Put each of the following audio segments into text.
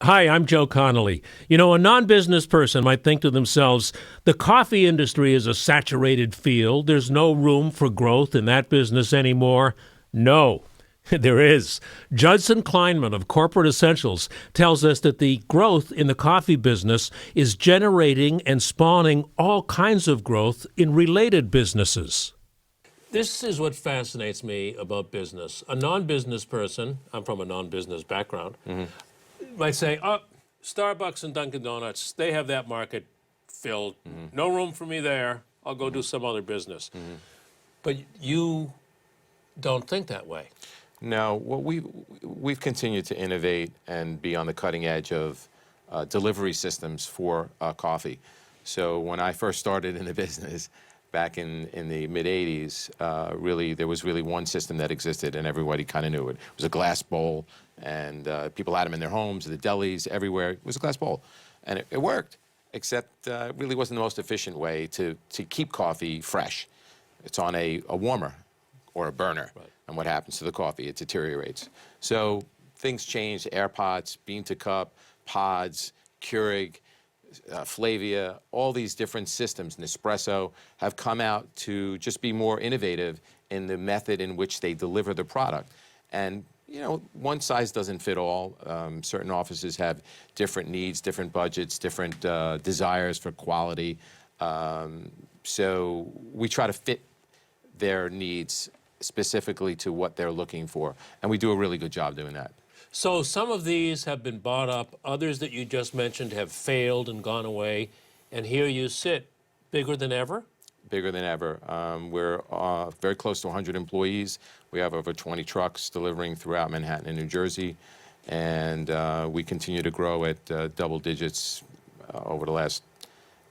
Hi, I'm Joe Connolly. You know, a non-business person might think to themselves, the coffee industry is a saturated field. There's no room for growth in that business anymore. No, there is. Judson Kleinman of Corporate Essentials tells us that the growth in the coffee business is generating and spawning all kinds of growth in related businesses. This is what fascinates me about business. A non-business person, I'm from a non-business background, might say, oh, Starbucks and Dunkin' Donuts, they have that market filled. No room for me there. I'll go do some other business. But you don't think that way. No, well, we've continued to innovate and be on the cutting edge of delivery systems for coffee. So when I first started in the business back in the mid-'80s, there was really one system that existed, and everybody kind of knew it. It was a glass bowl, and people had them in their homes, the delis, everywhere. It was a glass bowl, and it worked, except it really wasn't the most efficient way to keep coffee fresh. It's on a warmer or a burner, right. And what happens to the coffee? It deteriorates. So things changed: air pots, bean to cup, pods, Keurig, Flavia, all these different systems, Nespresso, have come out to just be more innovative in the method in which they deliver the product. And, you know, one size doesn't fit all. Certain offices have different needs, different budgets, different desires for quality. So we try to fit their needs specifically to what they're looking for. And we do a really good job doing that. So some of these have been bought up. Others that you just mentioned have failed and gone away. And here you sit, bigger than ever? Bigger than ever. We're very close to 100 employees. We have over 20 trucks delivering throughout Manhattan and New Jersey. And we continue to grow at double digits over the last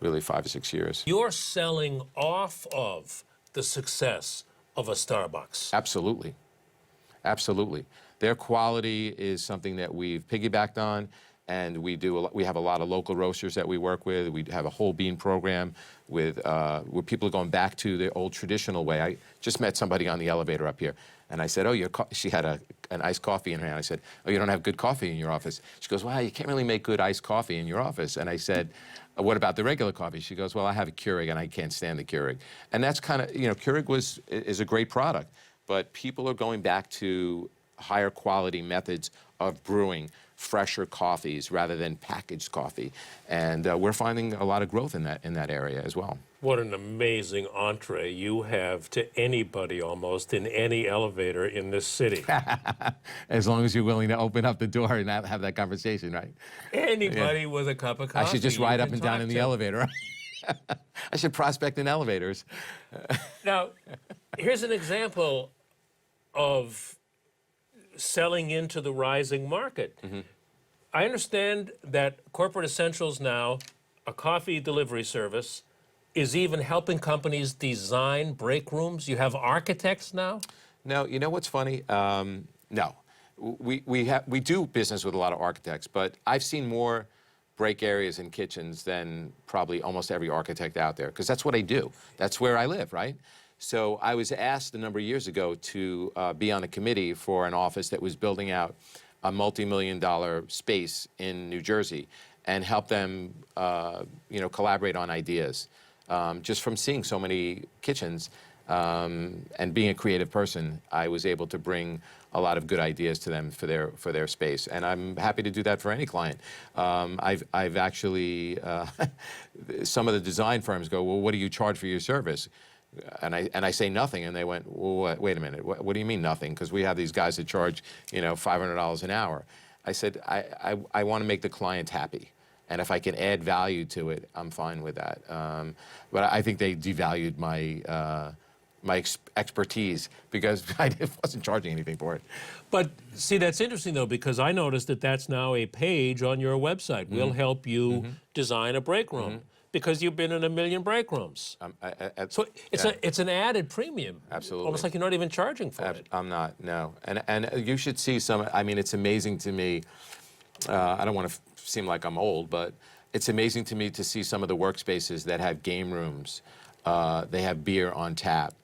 really 5 or 6 years. You're selling off of the success of a Starbucks. Absolutely. Absolutely. Their quality is something that we've piggybacked on, and we have a lot of local roasters that we work with. We have a whole bean program with where people are going back to the old traditional way. I just met somebody on the elevator up here, and I said, "Oh, she had an iced coffee in her hand." I said, "Oh, you don't have good coffee in your office?" She goes, "Well, you can't really make good iced coffee in your office." And I said, "What about the regular coffee?" She goes, "Well, I have a Keurig, and I can't stand the Keurig." And that's kind of, you know, Keurig is a great product, but people are going back to higher quality methods of brewing fresher coffees rather than packaged coffee, and we're finding a lot of growth in that area as well. What an amazing entree you have to anybody almost in any elevator in this city. As long as you're willing to open up the door and have that conversation, right? Anybody with a cup of coffee. I should just ride up and down in the elevator. I should prospect in elevators. Now, here's an example of selling into the rising market. I understand that Corporate Essentials now, a coffee delivery service, is even helping companies design break rooms. You have architects now? No, you know what's funny? No, we do business with a lot of architects, but I've seen more break areas in kitchens than probably almost every architect out there, because that's what I do. That's where I live, right? So I was asked a number of years ago to be on a committee for an office that was building out a multi-million-dollar space in New Jersey and help them, you know, collaborate on ideas. Just from seeing so many kitchens and being a creative person, I was able to bring a lot of good ideas to them for their space, and I'm happy to do that for any client. I've actually some of the design firms go, "Well, what do you charge for your service?" And I say nothing, and they went, "Well, wait a minute, what do you mean nothing? Because we have these guys that charge, you know, $500 an hour." I said, I want to make the client happy, and if I can add value to it, I'm fine with that. But I think they devalued my expertise because I wasn't charging anything for it. But see, that's interesting though, because I noticed that that's now a page on your website. We'll help you design a break room. Because you've been in a million break rooms. So it's an added premium. Absolutely. Almost like you're not even charging for it. I'm not, no. And you should see some, I mean, it's amazing to me. I don't want to seem like I'm old, but it's amazing to me to see some of the workspaces that have game rooms. They have beer on tap.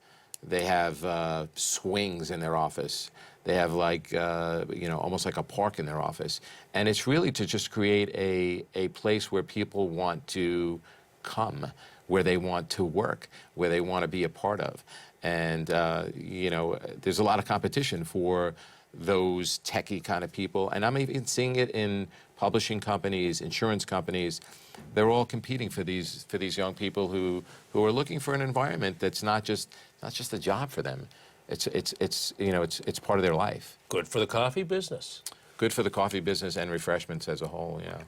They have swings in their office. They have like, almost like a park in their office. And it's really to just create a place where people want to come, where they want to work, where they want to be a part of. And, there's a lot of competition for those techie kind of people. And I'm even seeing it in publishing companies, insurance companies. They're all competing for these young people who are looking for an environment that's not just a job for them. It's part of their life. Good for the coffee business. Good for the coffee business and refreshments as a whole, yeah.